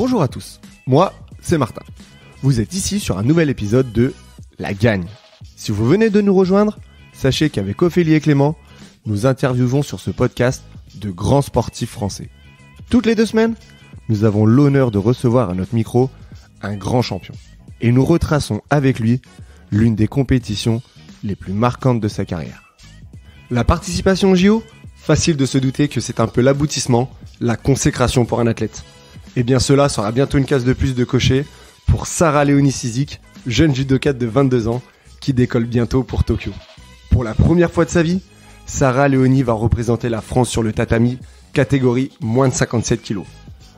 Bonjour à tous, moi c'est Martin. Vous êtes ici sur un nouvel épisode de La Gagne. Si vous venez de nous rejoindre, sachez qu'avec Ophélie et Clément, nous interviewons sur ce podcast de grands sportifs français. Toutes les 2 semaines, nous avons l'honneur de recevoir à notre micro un grand champion. Et nous retraçons avec lui l'une des compétitions les plus marquantes de sa carrière. La participation au JO, facile de se douter que c'est un peu l'aboutissement, la consécration pour un athlète. Et bien cela sera bientôt une case de plus de cocher pour Sarah Léonie Cizik, jeune judokate de 22 ans qui décolle bientôt pour Tokyo. Pour la première fois de sa vie, Sarah Léonie va représenter la France sur le tatami, catégorie moins de 57 kg.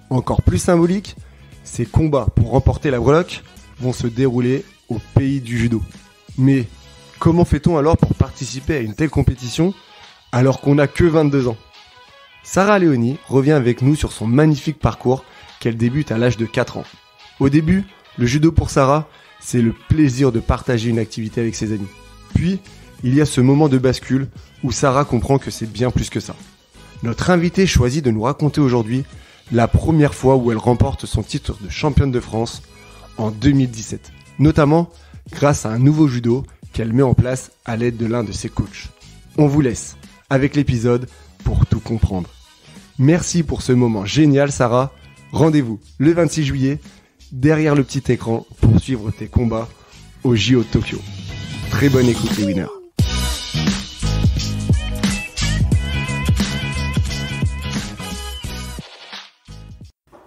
Encore plus symbolique, ces combats pour remporter la breloque vont se dérouler au pays du judo. Mais comment fait-on alors pour participer à une telle compétition alors qu'on n'a que 22 ans ? Sarah Léonie revient avec nous sur son magnifique parcours qu'elle débute à l'âge de 4 ans. Au début, le judo pour Sarah, c'est le plaisir de partager une activité avec ses amis. Puis, il y a ce moment de bascule où Sarah comprend que c'est bien plus que ça. Notre invitée choisit de nous raconter aujourd'hui la première fois où elle remporte son titre de championne de France en 2017, notamment grâce à un nouveau judo qu'elle met en place à l'aide de l'un de ses coachs. On vous laisse avec l'épisode pour tout comprendre. Merci pour ce moment génial, Sarah. Rendez-vous le 26 juillet derrière le petit écran pour suivre tes combats au JO de Tokyo. Très bonne écoute les winners.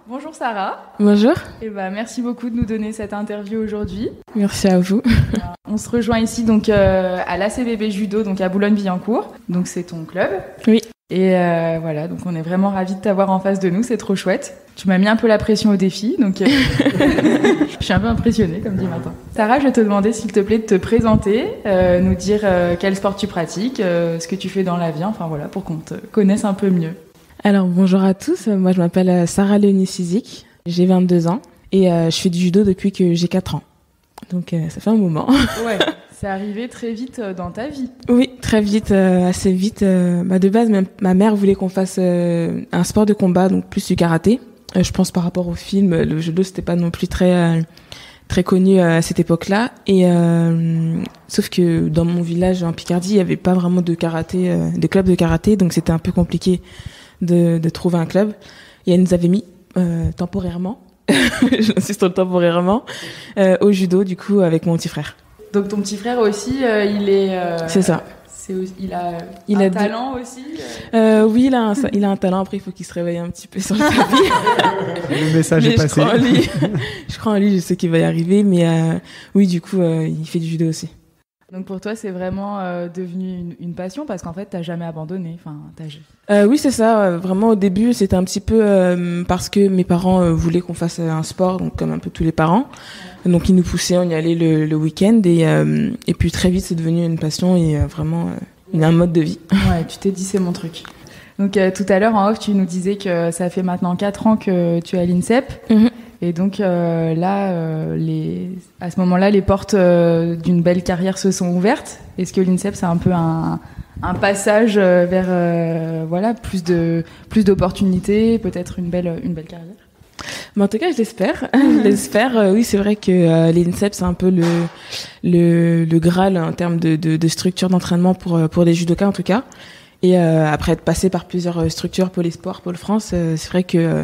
Bonjour Sarah. Bonjour. Merci beaucoup de nous donner cette interview aujourd'hui. Merci à vous. On se rejoint ici donc à l'ACBB Judo, donc à Boulogne-Billancourt. Donc c'est ton club. Oui. Et voilà, donc on est vraiment ravis de t'avoir en face de nous, c'est trop chouette. Tu m'as mis un peu la pression au défi, donc je suis un peu impressionnée, comme dit Martin. Sarah, je vais te demander s'il te plaît de te présenter, nous dire quel sport tu pratiques, ce que tu fais dans la vie, enfin voilà, pour qu'on te connaisse un peu mieux. Alors bonjour à tous, moi je m'appelle Sarah Léonie Cizik, j'ai 22 ans et je fais du judo depuis que j'ai 4 ans. Donc ça fait un moment. Ouais, c'est arrivé très vite dans ta vie. Oui, très vite, assez vite. De base, ma mère voulait qu'on fasse un sport de combat, donc plus du karaté. Je pense par rapport au film, le judo c'était pas non plus très connu à cette époque-là. Et sauf que dans mon village en Picardie, il y avait pas vraiment de karaté, de club de karaté, donc c'était un peu compliqué de trouver un club. Et elle nous avait mis temporairement, j'insiste sur le temporairement, au judo du coup avec mon petit frère. Donc ton petit frère aussi, il est... C'est ça. Il a talent aussi Oui, il a un talent. Après, il faut qu'il se réveille un petit peu sur le tapis. Le message est passé. Je crois en lui, je sais qu'il va y arriver. Mais oui, du coup, il fait du judo aussi. Donc pour toi, c'est vraiment devenu une passion parce qu'en fait, t'as jamais abandonné. Oui, c'est ça. Vraiment, au début, c'était un petit peu parce que mes parents voulaient qu'on fasse un sport, donc comme un peu tous les parents. Donc ils nous poussaient, on y allait le week-end et puis très vite, c'est devenu une passion et vraiment un mode de vie. Ouais, tu t'es dit c'est mon truc. Donc tout à l'heure en off, tu nous disais que ça fait maintenant 4 ans que tu es à l'INSEP. Mm-hmm. Et donc là, à ce moment-là, les portes d'une belle carrière se sont ouvertes. Est-ce que l'INSEP, c'est un peu un passage vers plus d'opportunités, peut-être une belle carrière? Mais en tout cas, je l'espère. Je l'espère. Oui, c'est vrai que l'INSEP, c'est un peu le Graal en termes de structure d'entraînement pour les judokas en tout cas. Et après être passé par plusieurs structures, Pôle Espoir, Pôle France, c'est vrai que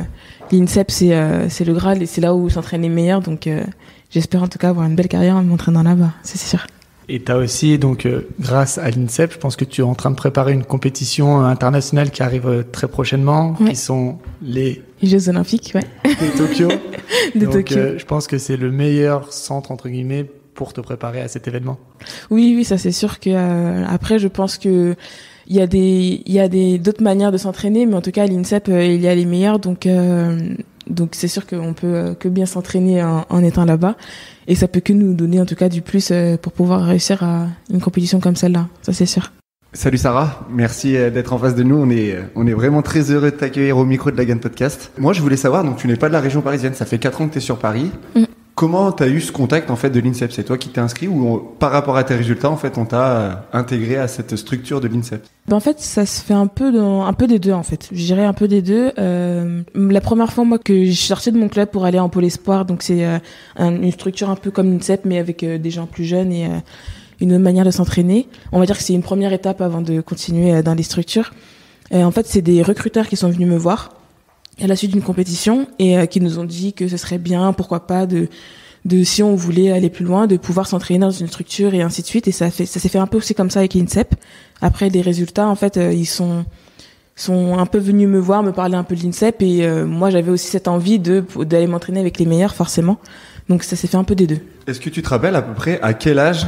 l'INSEP, c'est le Graal et c'est là où s'entraînent les meilleurs. Donc j'espère en tout cas avoir une belle carrière en m'entraînant là-bas, c'est sûr. Et tu as aussi, donc, grâce à l'INSEP, je pense que tu es en train de préparer une compétition internationale qui arrive très prochainement, qui sont les Jeux Olympiques, ouais. De Tokyo. Tokyo. Je pense que c'est le meilleur centre, entre guillemets, pour te préparer à cet événement. Oui, ça c'est sûr que après, je pense que il y a d'autres manières de s'entraîner, mais en tout cas, à l'INSEP, il y a les meilleurs, donc c'est sûr qu'on peut que bien s'entraîner en étant là-bas. Et ça peut que nous donner en tout cas du plus pour pouvoir réussir à une compétition comme celle-là, ça c'est sûr. Salut Sarah, merci d'être en face de nous. On est vraiment très heureux de t'accueillir au micro de la Gagne Podcast. Moi je voulais savoir, donc tu n'es pas de la région parisienne, ça fait 4 ans que tu es sur Paris. Comment tu as eu ce contact en fait de l'INSEP? C'est toi qui t'es inscrit ou par rapport à tes résultats en fait on t'a intégré à cette structure de l'INSEP? En fait, ça se fait un peu des deux en fait. Je dirais un peu des deux. La première fois moi que je suis sortie de mon club pour aller en Pôle Espoir, donc c'est une structure un peu comme l'INSEP mais avec des gens plus jeunes et une autre manière de s'entraîner. On va dire que c'est une première étape avant de continuer dans les structures. En fait, c'est des recruteurs qui sont venus me voir à la suite d'une compétition et qui nous ont dit que ce serait bien, pourquoi pas, de si on voulait aller plus loin, de pouvoir s'entraîner dans une structure et ainsi de suite. Et ça s'est fait un peu aussi comme ça avec l'INSEP. Après, les résultats, en fait, ils sont un peu venus me voir, me parler un peu de l'INSEP et moi, j'avais aussi cette envie d'aller m'entraîner avec les meilleurs, forcément. Donc, ça s'est fait un peu des deux. Est-ce que tu te rappelles à peu près à quel âge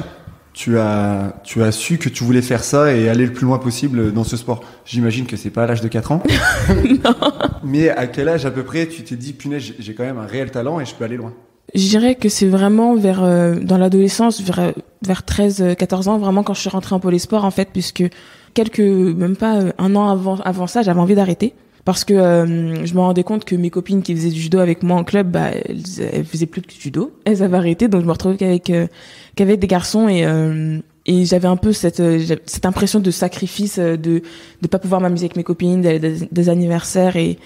tu as su que tu voulais faire ça et aller le plus loin possible dans ce sport? J'imagine que c'est pas à l'âge de 4 ans. Non. Mais à quel âge à peu près tu t'es dit, punaise, j'ai quand même un réel talent et je peux aller loin? Je dirais que c'est vraiment dans l'adolescence, vers 13-14 ans, vraiment quand je suis rentrée en Pôle Espoir, en fait, puisque même pas un an avant ça, j'avais envie d'arrêter. Parce que je me rendais compte que mes copines qui faisaient du judo avec moi en club, elles faisaient plus de judo. Elles avaient arrêté, donc je me retrouvais qu'avec des garçons et j'avais un peu cette impression de sacrifice, de pas pouvoir m'amuser avec mes copines, des anniversaires et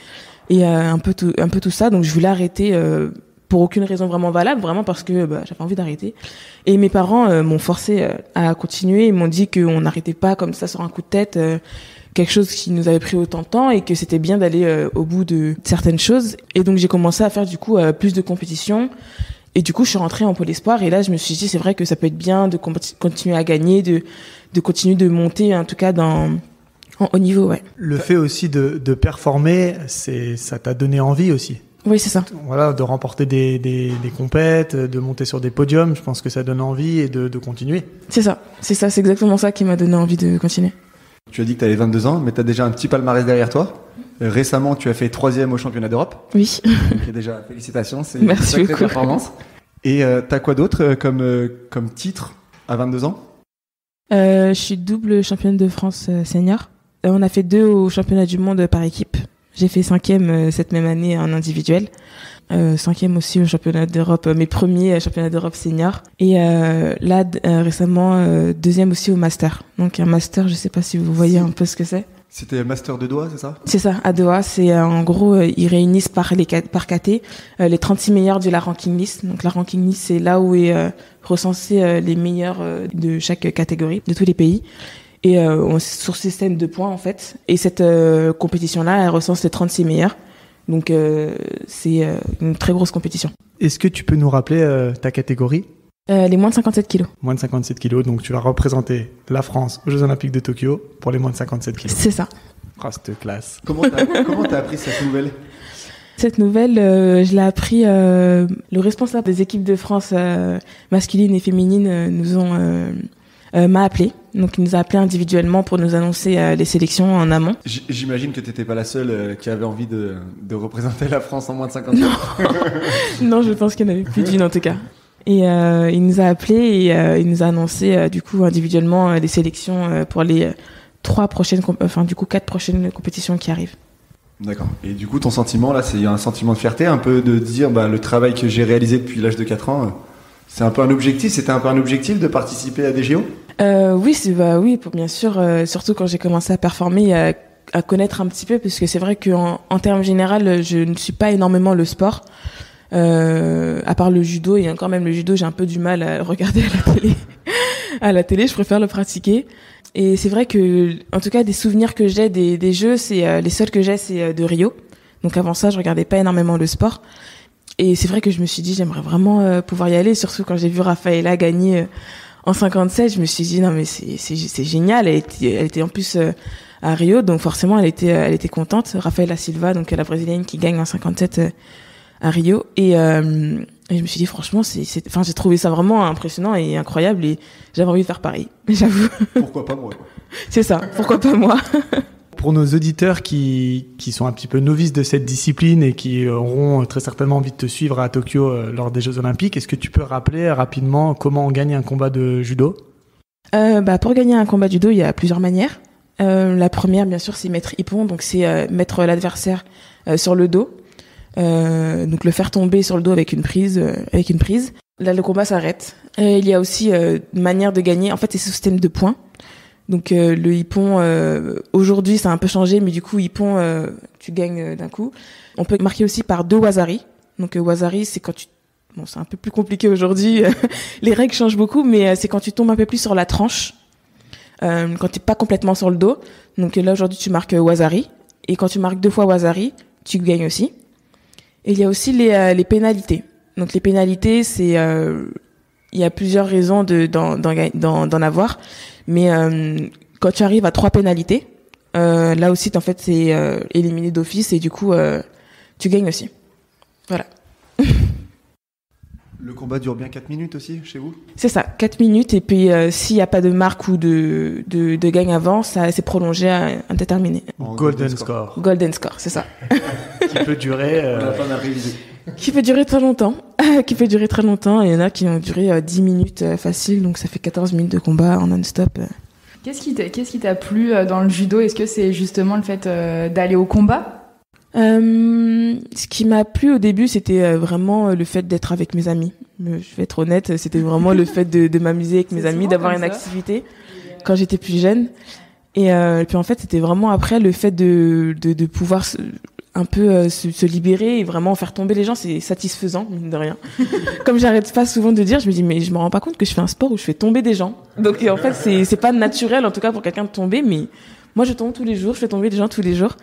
un peu tout ça. Donc je voulais arrêter pour aucune raison vraiment valable, vraiment parce que j'avais envie d'arrêter. Et mes parents m'ont forcé à continuer. Ils m'ont dit qu'on n'arrêtait pas comme ça sur un coup de tête. Quelque chose qui nous avait pris autant de temps et que c'était bien d'aller au bout de certaines choses. Et donc j'ai commencé à faire du coup plus de compétitions et du coup je suis rentrée en Pôle Espoir et là je me suis dit c'est vrai que ça peut être bien de continuer à gagner, de continuer de monter en tout cas en haut niveau. Ouais. Le fait aussi de performer, ça t'a donné envie aussi. Oui, c'est ça. Voilà, de remporter des compètes, de monter sur des podiums, je pense que ça donne envie et de continuer. C'est ça, c'est exactement ça qui m'a donné envie de continuer. Tu as dit que tu avais 22 ans, mais tu as déjà un petit palmarès derrière toi. Récemment, tu as fait 3e au championnat d'Europe. Oui. Donc, déjà, félicitations, c'est une Merci sacrée beaucoup. Performance. Et tu as quoi d'autre comme titre à 22 ans? Je suis double championne de France senior. On a fait 2 au championnat du monde par équipe. J'ai fait 5e cette même année en individuel. 5e aussi au championnat d'Europe, mes premiers championnats d'Europe senior. Et là, récemment, 2e aussi au master. Donc un master, je sais pas si vous voyez un peu ce que c'est. C'était master de Doha, c'est ça? C'est ça, à Doha. C'est en gros, ils réunissent par KT les 36 meilleurs de la ranking list. Donc la ranking list, c'est là où est recensé les meilleurs de chaque catégorie, de tous les pays. Et sur ce système de points, en fait. Et cette compétition-là, elle recense les 36 meilleurs. Donc, c'est une très grosse compétition. Est-ce que tu peux nous rappeler ta catégorie? Les moins de 57 kilos. Moins de 57 kilos, donc tu vas représenter la France aux Jeux Olympiques de Tokyo pour les moins de 57 kilos. C'est ça. Oh, cette classe. Comment t'as appris cette nouvelle? Cette nouvelle, je l'ai appris, le responsable des équipes de France masculines et féminines m'a appelé. Donc il nous a appelé individuellement pour nous annoncer les sélections en amont. J'imagine que t'étais pas la seule qui avait envie de représenter la France en moins de 50 ans. Non, je pense qu'il y en avait plus d'une en tout cas. Et il nous a appelé et il nous a annoncé du coup individuellement les sélections pour les 4 prochaines compétitions qui arrivent. D'accord. Et du coup ton sentiment là, c'est un sentiment de fierté, un peu de dire le travail que j'ai réalisé depuis l'âge de 4 ans, c'est un peu un objectif. C'était un peu un objectif de participer à des JO? Oui, bien sûr. Surtout quand j'ai commencé à performer, à connaître un petit peu, parce que c'est vrai qu'en termes général, je ne suis pas énormément le sport. À part le judo, et encore même le judo, j'ai un peu du mal à regarder à la télé. À la télé, je préfère le pratiquer. Et c'est vrai que, en tout cas, des souvenirs que j'ai des jeux, c'est les seuls que j'ai, c'est de Rio. Donc avant ça, je regardais pas énormément le sport. Et c'est vrai que je me suis dit, j'aimerais vraiment pouvoir y aller, surtout quand j'ai vu Rafaela gagner en 57. Je me suis dit, non mais c'est génial. Elle était en plus à Rio, donc forcément elle était contente. Rafaela Silva, donc la brésilienne qui gagne en 57 à Rio. Et je me suis dit, franchement, j'ai trouvé ça vraiment impressionnant et incroyable, et j'avais envie de faire pareil. J'avoue. Pourquoi pas moi? C'est ça. Pourquoi pas moi? Pour nos auditeurs qui sont un petit peu novices de cette discipline et qui auront très certainement envie de te suivre à Tokyo lors des Jeux Olympiques, est-ce que tu peux rappeler rapidement comment on gagne un combat de judo? Pour gagner un combat de judo, il y a plusieurs manières. La première, bien sûr, c'est mettre ippon, donc c'est mettre l'adversaire sur le dos. donc le faire tomber sur le dos avec une prise. Là, le combat s'arrête. Il y a aussi une manière de gagner. En fait, c'est ce système de points. Donc le hippon, aujourd'hui, ça a un peu changé, mais du coup, hippon, tu gagnes d'un coup. On peut marquer aussi par 2 wasaris. Donc wasari, c'est quand tu... Bon, c'est un peu plus compliqué aujourd'hui. Les règles changent beaucoup, mais c'est quand tu tombes un peu plus sur la tranche. Quand t'es pas complètement sur le dos. Donc là, aujourd'hui, tu marques wasari. Et quand tu marques 2 fois wasari, tu gagnes aussi. Et il y a aussi les pénalités. Donc les pénalités, c'est... il y a plusieurs raisons d'en avoir. Mais quand tu arrives à 3 pénalités, là aussi, en fait, c'est éliminé d'office. Et du coup, tu gagnes aussi. Voilà. Le combat dure bien 4 minutes aussi, chez vous ? C'est ça, 4 minutes. Et puis, s'il n'y a pas de marque ou de gagne avant, ça c'est prolongé à indéterminé. Golden score. Golden score, c'est ça. Qui peut durer... Qui peut durer très longtemps. Qui peut durer très longtemps. Et il y en a qui ont duré 10 minutes facile. Donc, ça fait 14 minutes de combat en non-stop. Qu'est-ce qui t'a plu dans le judo ? Est-ce que c'est justement le fait d'aller au combat ? Ce qui m'a plu au début, c'était vraiment le fait d'être avec mes amis. Je vais être honnête, c'était vraiment le fait de m'amuser avec mes amis, d'avoir une activité quand j'étais plus jeune. Et puis en fait, c'était vraiment après le fait de pouvoir un peu se libérer et vraiment faire tomber les gens, c'est satisfaisant, mine de rien. Comme j'arrête pas souvent de dire, je me dis mais je me rends pas compte que je fais un sport où je fais tomber des gens. Donc en fait, c'est pas naturel en tout cas pour quelqu'un de tomber, mais moi je tombe tous les jours, je fais tomber des gens tous les jours.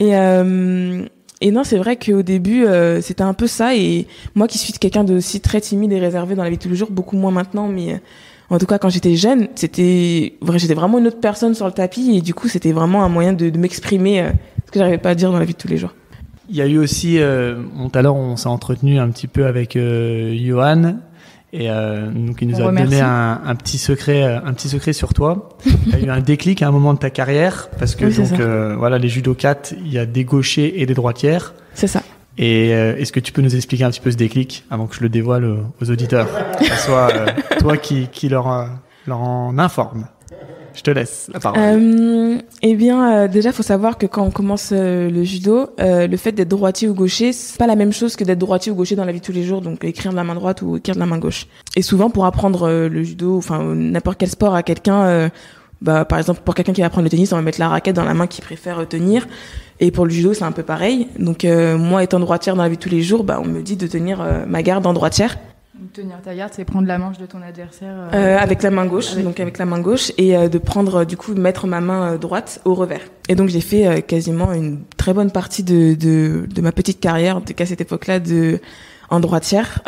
Et non, c'est vrai qu'au début, c'était un peu ça. Et moi qui suis quelqu'un de aussi très timide et réservé dans la vie de tous les jours, beaucoup moins maintenant, mais en tout cas quand j'étais jeune, j'étais vraiment une autre personne sur le tapis. Et du coup, c'était vraiment un moyen de m'exprimer ce que j'arrivais pas à dire dans la vie de tous les jours. Il y a eu aussi, tout à l'heure, on s'est entretenu un petit peu avec Johan. Et donc il nous a donné un petit secret sur toi. Il y a eu un déclic à un moment de ta carrière parce que oui, voilà, les judokates, il y a des gauchers et des droitières. C'est ça. Et est-ce que tu peux nous expliquer un petit peu ce déclic avant que je le dévoile aux auditeurs, que ce soit toi qui leur en informe. Je te laisse la parole. Eh bien, déjà, faut savoir que quand on commence le judo, le fait d'être droitier ou gaucher, c'est pas la même chose que d'être droitier ou gaucher dans la vie de tous les jours. Donc, écrire de la main droite ou écrire de la main gauche. Et souvent, pour apprendre le judo, enfin n'importe quel sport à quelqu'un, par exemple, pour quelqu'un qui va apprendre le tennis, on va mettre la raquette dans la main qu'il préfère tenir. Et pour le judo, c'est un peu pareil. Donc, moi, étant droitière dans la vie de tous les jours, on me dit de tenir ma garde en droitière. Tenir ta garde, c'est prendre la manche de ton adversaire avec la main gauche, avec la main gauche, et de prendre, du coup, mettre ma main droite au revers. Et donc j'ai fait quasiment une très bonne partie de ma petite carrière, en tout cas à cette époque-là, en droitière,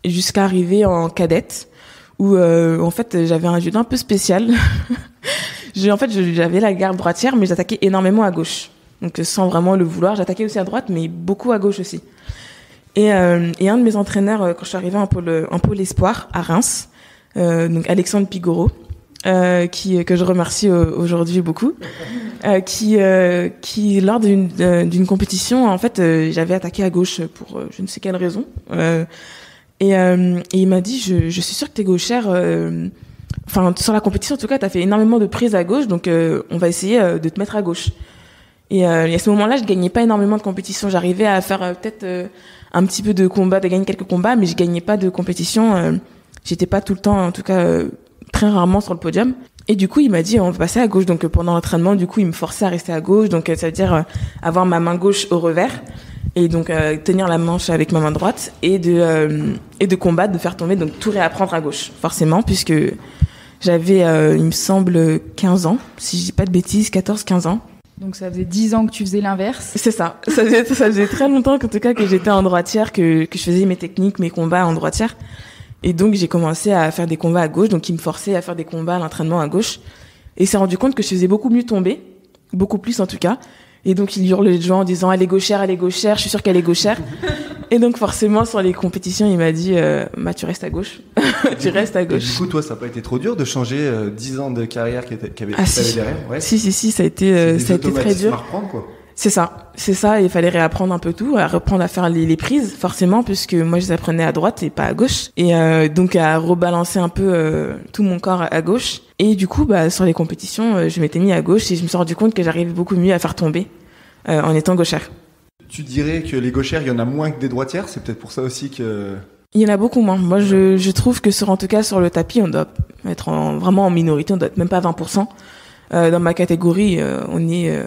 jusqu'à arriver en cadette, où en fait j'avais un judo un peu spécial. J'avais la garde droitière, mais j'attaquais énormément à gauche. Donc sans vraiment le vouloir, j'attaquais aussi à droite, mais beaucoup à gauche aussi. Et un de mes entraîneurs, quand je suis arrivée en pôle espoir à Reims, donc Alexandre Pigoro, que je remercie aujourd'hui beaucoup, qui lors d'une compétition, en fait, j'avais attaqué à gauche pour je ne sais quelle raison, et il m'a dit je suis sûre que t'es gauchère, enfin sur la compétition en tout cas t'as fait énormément de prises à gauche, donc on va essayer de te mettre à gauche. Et à ce moment-là, je gagnais pas énormément de compétition. J'arrivais à faire peut-être un petit peu de combat, de gagner quelques combats, mais je gagnais pas de compétition. J'étais pas tout le temps, en tout cas très rarement sur le podium. Et du coup, il m'a dit on va passer à gauche. Donc pendant l'entraînement, du coup, il me forçait à rester à gauche. Donc ça veut dire avoir ma main gauche au revers et donc tenir la manche avec ma main droite et de combattre, de faire tomber, donc tout réapprendre à gauche, forcément, puisque j'avais, il me semble, 15 ans, si je dis pas de bêtises, 14-15 ans. Donc ça faisait 10 ans que tu faisais l'inverse. C'est ça. Ça faisait très longtemps qu'en tout cas que j'étais en droitière, que je faisais mes techniques, mes combats en droitière. Et donc j'ai commencé à faire des combats à gauche, donc il me forçait à faire des combats à l'entraînement à gauche. Et il s'est rendu compte que je faisais beaucoup mieux tomber, beaucoup plus en tout cas. Et donc il hurle les gens en disant elle est gauchère, je suis sûre qu'elle est gauchère. Et donc forcément sur les compétitions il m'a dit tu restes à gauche. Tu restes à gauche. Et du coup toi ça n'a pas été trop dur de changer 10 ans de carrière qui avait derrière? Ouais. Si, ça a été très dur. À reprendre, quoi. C'est ça, il fallait réapprendre un peu tout, à reprendre à faire les prises, forcément, puisque moi je les apprenais à droite et pas à gauche. Et donc à rebalancer un peu tout mon corps à gauche. Et du coup, sur les compétitions, je m'étais mis à gauche et je me suis rendu compte que j'arrivais beaucoup mieux à faire tomber en étant gauchère. tu dirais que les gauchères, il y en a moins que des droitières? C'est peut-être pour ça aussi que... Il y en a beaucoup moins. Moi, je trouve que en tout cas, sur le tapis, on doit être vraiment en minorité. On doit être même pas 20%. Dans ma catégorie, on est,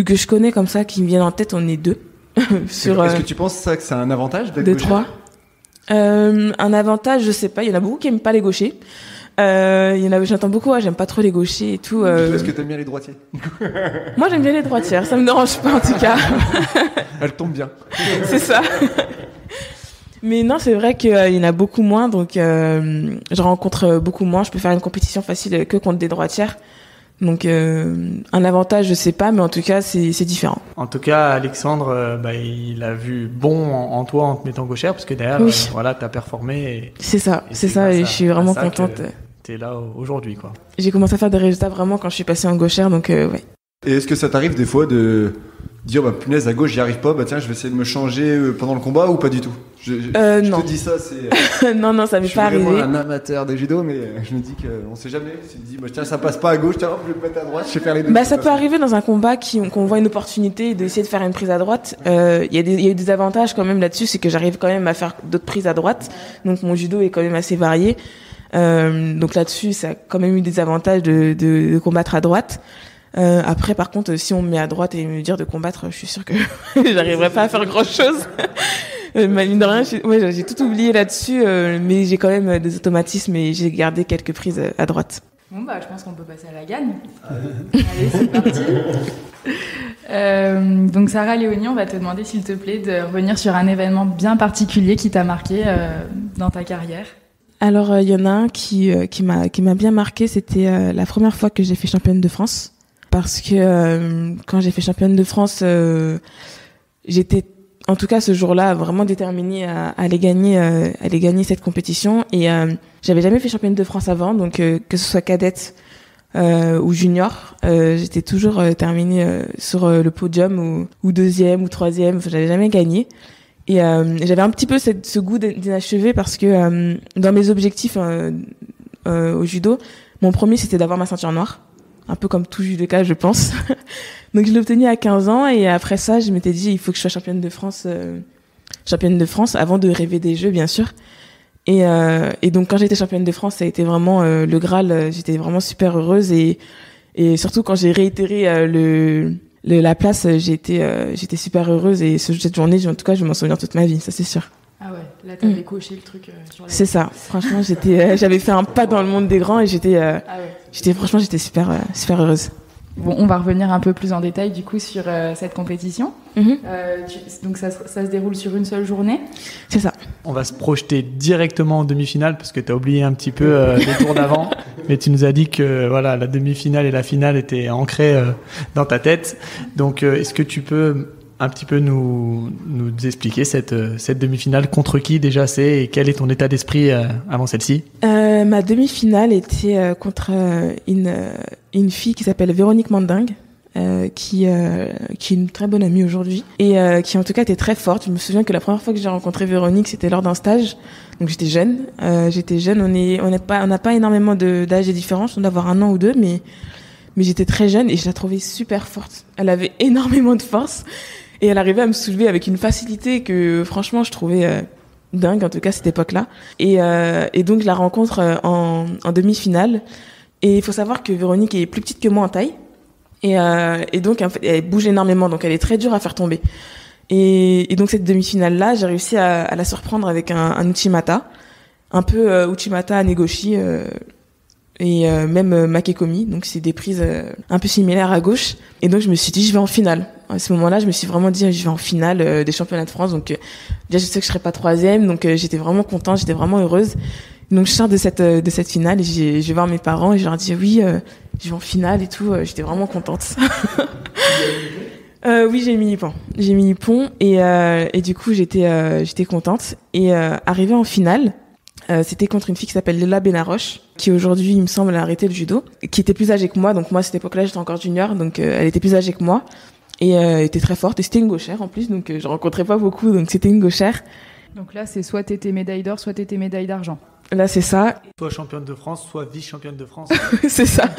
que je connais comme ça, qui me viennent en tête, on est 2. Est-ce que tu penses ça que c'est un avantage d'être de gauchère? 3. Un avantage, je sais pas. Il y en a beaucoup qui aiment pas les gauchers. J'entends beaucoup, j'aime pas trop les gauchers et tout. Est-ce que t'aimes bien les droitiers? Moi, j'aime bien les droitières. Ça me dérange pas, en tout cas. Elles tombent bien. C'est ça. Mais non, c'est vrai qu'il y en a beaucoup moins, donc je rencontre beaucoup moins. Je peux faire une compétition facile que contre des droitières. Donc un avantage, je sais pas, mais en tout cas, c'est différent. En tout cas, Alexandre, il a vu bon en toi en te mettant gauchère, parce que derrière, oui. t'as performé. C'est ça, et je suis vraiment contente. T'es là aujourd'hui, quoi. J'ai commencé à faire des résultats vraiment quand je suis passée en gauchère, donc ouais. Et est-ce que ça t'arrive des fois de dire punaise, à gauche j'y arrive pas, tiens je vais essayer de me changer pendant le combat, ou pas du tout? Je non. te dis ça, c'est non, ça m'est pas arrivé. Je suis vraiment un amateur de judo, mais je me dis qu'on sait jamais. Tu te dis tiens, ça passe pas à gauche, tiens je vais me mettre à droite, je vais faire les deux. Ça peut arriver dans un combat qu'on voit une opportunité d'essayer de faire une prise à droite. Il y a eu des avantages quand même là-dessus, c'est que j'arrive quand même à faire d'autres prises à droite, donc mon judo est quand même assez varié. Donc là-dessus, ça a quand même eu des avantages de combattre à droite. Après, par contre, si on me met à droite et me dire de combattre, je suis sûre que j'arriverai pas à faire grand-chose. Mine de rien, j'ai tout oublié là-dessus, mais j'ai quand même des automatismes et j'ai gardé quelques prises à droite. Bon, je pense qu'on peut passer à la gagne. Allez, c'est parti. Donc, Sarah Léonie, on va te demander, s'il te plaît, de revenir sur un événement bien particulier qui t'a marqué dans ta carrière. Alors, il y en a un qui m'a bien marqué, c'était la première fois que j'ai fait championne de France. Parce que quand j'ai fait championne de France, j'étais, en tout cas ce jour-là, vraiment déterminée à aller gagner cette compétition. Et j'avais jamais fait championne de France avant, donc que ce soit cadette ou junior, j'étais toujours terminée sur le podium ou deuxième ou troisième. J'avais jamais gagné. Et j'avais un petit peu ce goût d'inachevé parce que dans mes objectifs au judo, mon premier c'était d'avoir ma ceinture noire. Un peu comme tout judoka, je pense. Donc je l'ai obtenu à 15 ans et après ça, je m'étais dit il faut que je sois championne de France avant de rêver des Jeux, bien sûr. Et donc quand j'étais championne de France, ça a été vraiment le Graal. J'étais vraiment super heureuse et surtout quand j'ai réitéré la place, j'étais super heureuse et cette journée, en tout cas, je vais m'en souvenir toute ma vie, ça c'est sûr. Ah ouais, là t'as décoché le truc sur la... C'est ça. Franchement, j'avais fait un pas dans le monde des grands et j'étais super heureuse. Bon, on va revenir un peu plus en détail du coup sur cette compétition. Donc ça se déroule sur une seule journée. C'est ça. On va se projeter directement en demi-finale parce que tu as oublié un petit peu les tours d'avant, mais tu nous as dit que voilà, la demi-finale et la finale étaient ancrées dans ta tête. Donc est-ce que tu peux un petit peu nous expliquer cette demi-finale, contre qui déjà c'est et quel est ton état d'esprit avant celle-ci? Ma demi-finale était contre une fille qui s'appelle Véronique Mandingue, qui est une très bonne amie aujourd'hui et qui en tout cas était très forte. Je me souviens que la première fois que j'ai rencontré Véronique, c'était lors d'un stage. Donc j'étais jeune. On n'a pas énormément d'âge de différence, on doit avoir 1 an ou 2, mais j'étais très jeune et je la trouvais super forte. Elle avait énormément de force. Et elle arrivait à me soulever avec une facilité que, franchement, je trouvais dingue, en tout cas, à cette époque-là. Et donc, je la rencontre en demi-finale. Et il faut savoir que Véronique est plus petite que moi en taille. Et donc, en fait, elle bouge énormément. Donc, elle est très dure à faire tomber. Et donc, cette demi-finale-là, j'ai réussi à la surprendre avec un Uchimata. Un peu Uchimata Negoshi et même Makekomi. Donc, c'est des prises un peu similaires à gauche. Et donc, je me suis dit, je vais en finale. À ce moment-là, je me suis vraiment dit, je vais en finale des championnats de France. Donc, déjà, je sais que je serai pas 3e. Donc, j'étais vraiment contente, j'étais vraiment heureuse. Donc, je sors de cette finale et je vais voir mes parents et je leur dis, oui, je vais en finale et tout. J'étais vraiment contente. Oui, j'ai mis Ippon et du coup, j'étais contente. Et arrivée en finale, c'était contre une fille qui s'appelle Léla Benaroche, qui aujourd'hui, il me semble, a arrêté le judo, qui était plus âgée que moi. Donc moi, à cette époque-là, j'étais encore junior, donc elle était plus âgée que moi et était très forte. Et c'était une gauchère en plus, donc je rencontrais pas beaucoup, donc c'était une gauchère. Donc là, c'est soit t'étais médaille d'or, soit t'étais médaille d'argent. Là, c'est ça. Soit championne de France, soit vice-championne de France. C'est ça.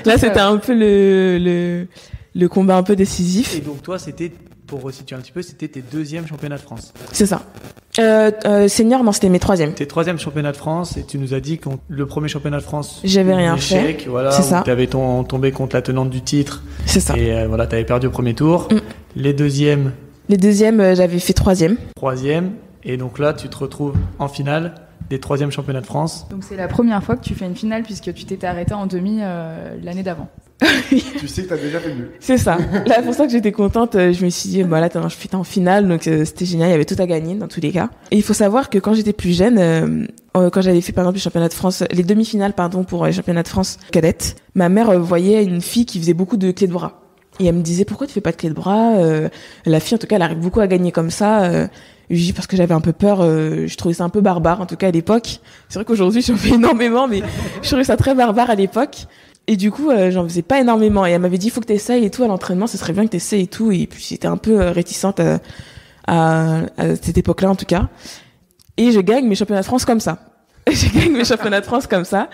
Là, c'était un peu le combat un peu décisif. Et donc toi, c'était pour resituer un petit peu, c'était tes 2e championnats de France. C'est ça. Senior, non, c'était mes 3e. Tes 3e championnats de France, et tu nous as dit que le premier championnat de France, j'avais rien échec, fait. Voilà, c'est ça. Tu avais tombé contre la tenante du titre. C'est ça. Et voilà, tu avais perdu au premier tour. Les 2e. Les 2e, j'avais fait 3e. 3e. Et donc là, tu te retrouves en finale des 3e championnats de France. Donc c'est la première fois que tu fais une finale puisque tu t'étais arrêté en demi l'année d'avant. Tu sais que t'as déjà fait mieux. C'est ça. Là, pour ça que j'étais contente. Je me suis dit, bah là, je suis en finale, donc c'était génial. Il y avait tout à gagner dans tous les cas. Et il faut savoir que quand j'étais plus jeune, quand j'avais fait par exemple les championnats de France, les demi-finales, pour les championnats de France cadettes, ma mère voyait une fille qui faisait beaucoup de clés de bras. Et elle me disait, pourquoi tu fais pas de clés de bras? La fille, en tout cas, elle arrive beaucoup à gagner comme ça. Je dis parce que j'avais un peu peur, je trouvais ça un peu barbare, en tout cas à l'époque. C'est vrai qu'aujourd'hui, j'en fais énormément, mais je trouvais ça très barbare à l'époque. Et du coup, j'en faisais pas énormément. Et elle m'avait dit, il faut que t'essayes et tout à l'entraînement, ce serait bien que t'essayes et tout. Et puis, j'étais un peu réticente à cette époque-là, en tout cas. Et je gagne mes championnats de France comme ça. Je gagne mes championnats de France comme ça.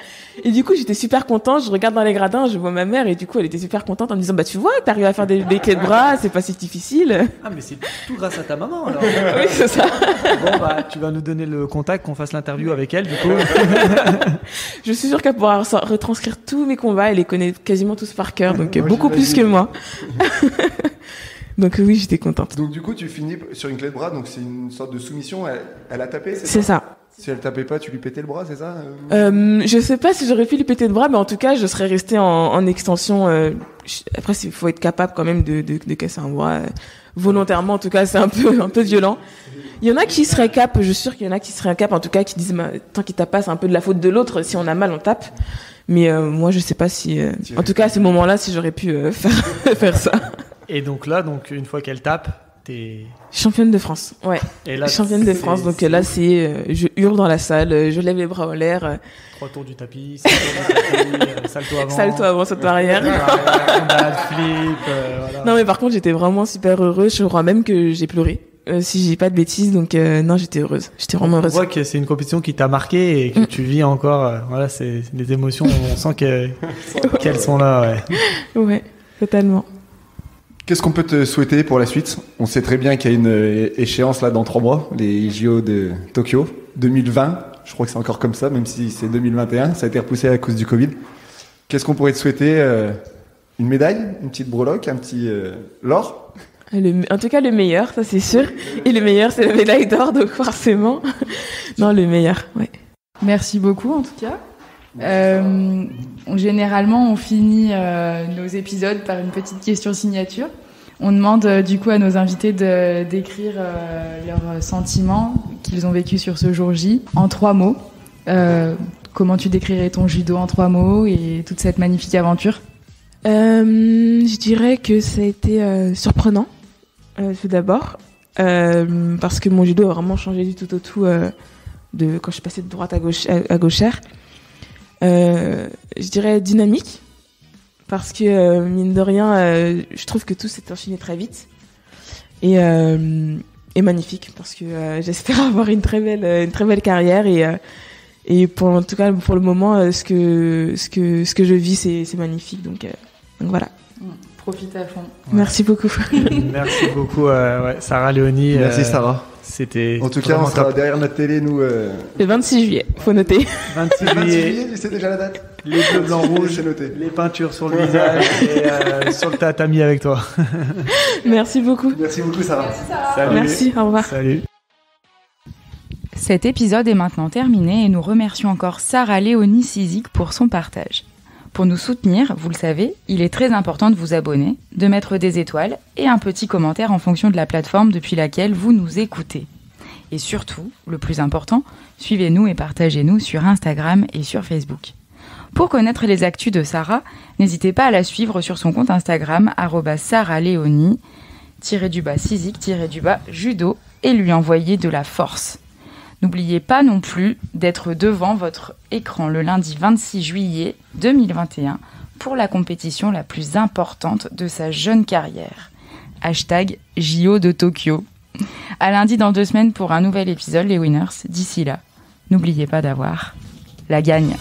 Et du coup, j'étais super contente. Je regarde dans les gradins, je vois ma mère et du coup, elle était super contente en me disant, bah, tu vois, t'arrives à faire des clés de bras, c'est pas si difficile. Ah, mais c'est tout grâce à ta maman, alors. Oui, c'est ça. Bon, bah, tu vas nous donner le contact, qu'on fasse l'interview avec elle, du coup. Je suis sûre qu'elle pourra retranscrire tous mes combats. Elle les connaît quasiment tous par cœur, donc Moi, beaucoup plus que moi. Donc oui, j'étais contente. Donc du coup, tu finis sur une clé de bras, donc c'est une sorte de soumission. Elle a tapé, C'est ça. Si elle tapait pas, tu lui pétais le bras, c'est ça? Je sais pas si j'aurais pu lui péter le bras, mais en tout cas, je serais restée en extension. Après, il faut être capable quand même de casser un bras volontairement. En tout cas, c'est un peu violent. Il y en a qui seraient cap, je suis sûre qu'il y en a qui seraient cap, en tout cas, qui disent, tant qu'il tape pas, c'est un peu de la faute de l'autre. Si on a mal, on tape. Mais moi, je sais pas si, en tout cas, à ce moment-là, si j'aurais pu faire ça. Et donc là, une fois qu'elle tape, t'es championne de France, ouais. Et là, championne de France, donc là, je hurle dans la salle, je lève les bras en l'air. 3 tours du tapis, 5 tours du tapis, salto avant. Salto avant, salto arrière. Flip, voilà. Non, mais par contre, j'étais vraiment super heureuse. Je crois même que j'ai pleuré. Si j'ai pas de bêtises, donc non, j'étais heureuse. J'étais vraiment heureuse. On voit que c'est une compétition qui t'a marqué et que tu vis encore. Voilà, c'est des émotions. On sent qu'elles sont là. Ouais. Ouais, totalement. Qu'est-ce qu'on peut te souhaiter pour la suite? On sait très bien qu'il y a une échéance là dans 3 mois, les JO de Tokyo 2020. Je crois que c'est encore comme ça, même si c'est 2021. Ça a été repoussé à cause du Covid. Qu'est-ce qu'on pourrait te souhaiter? Une médaille, une petite breloque, un petit l'or? En tout cas, le meilleur, ça c'est sûr. Et le meilleur, c'est la médaille d'or, donc forcément. Non, le meilleur, ouais. Merci beaucoup, en tout cas. Généralement, on finit nos épisodes par une petite question signature. On demande du coup à nos invités d'écrire leurs sentiments qu'ils ont vécus sur ce jour J en 3 mots. Comment tu décrirais ton judo en 3 mots et toute cette magnifique aventure? Je dirais que ça a été surprenant, tout d'abord, parce que mon judo a vraiment changé du tout au tout de quand je suis passée de droite à gauchère. Je dirais dynamique, parce que mine de rien, je trouve que tout s'est enchaîné très vite et magnifique, parce que j'espère avoir une très belle carrière et en tout cas pour le moment, ce que je vis, c'est magnifique, donc voilà. Profite à fond. Ouais. Merci beaucoup. Merci beaucoup, Sarah Léonie. Merci Sarah. C'était en tout cas, on sera derrière notre télé, nous. Le 26 juillet, faut noter. 26 juillet, tu sais déjà la date? Les bleus, blancs, rouges, c'est noté. Les peintures sur le visage et sur le tatami avec toi. Merci beaucoup. Merci beaucoup, Sarah. Merci, Sarah. Salut. Merci, au revoir. Salut. Cet épisode est maintenant terminé et nous remercions encore Sarah Léonie Cizik pour son partage. Pour nous soutenir, vous le savez, il est très important de vous abonner, de mettre des étoiles et un petit commentaire en fonction de la plateforme depuis laquelle vous nous écoutez. Et surtout, le plus important, suivez-nous et partagez-nous sur Instagram et sur Facebook. Pour connaître les actus de Sarah, n'hésitez pas à la suivre sur son compte Instagram @sarahléonie_cizik_judo et lui envoyer de la force. N'oubliez pas non plus d'être devant votre écran le lundi 26 juillet 2021 pour la compétition la plus importante de sa jeune carrière. #JO de Tokyo. À lundi dans 2 semaines pour un nouvel épisode, les winners. D'ici là, n'oubliez pas d'avoir la gagne.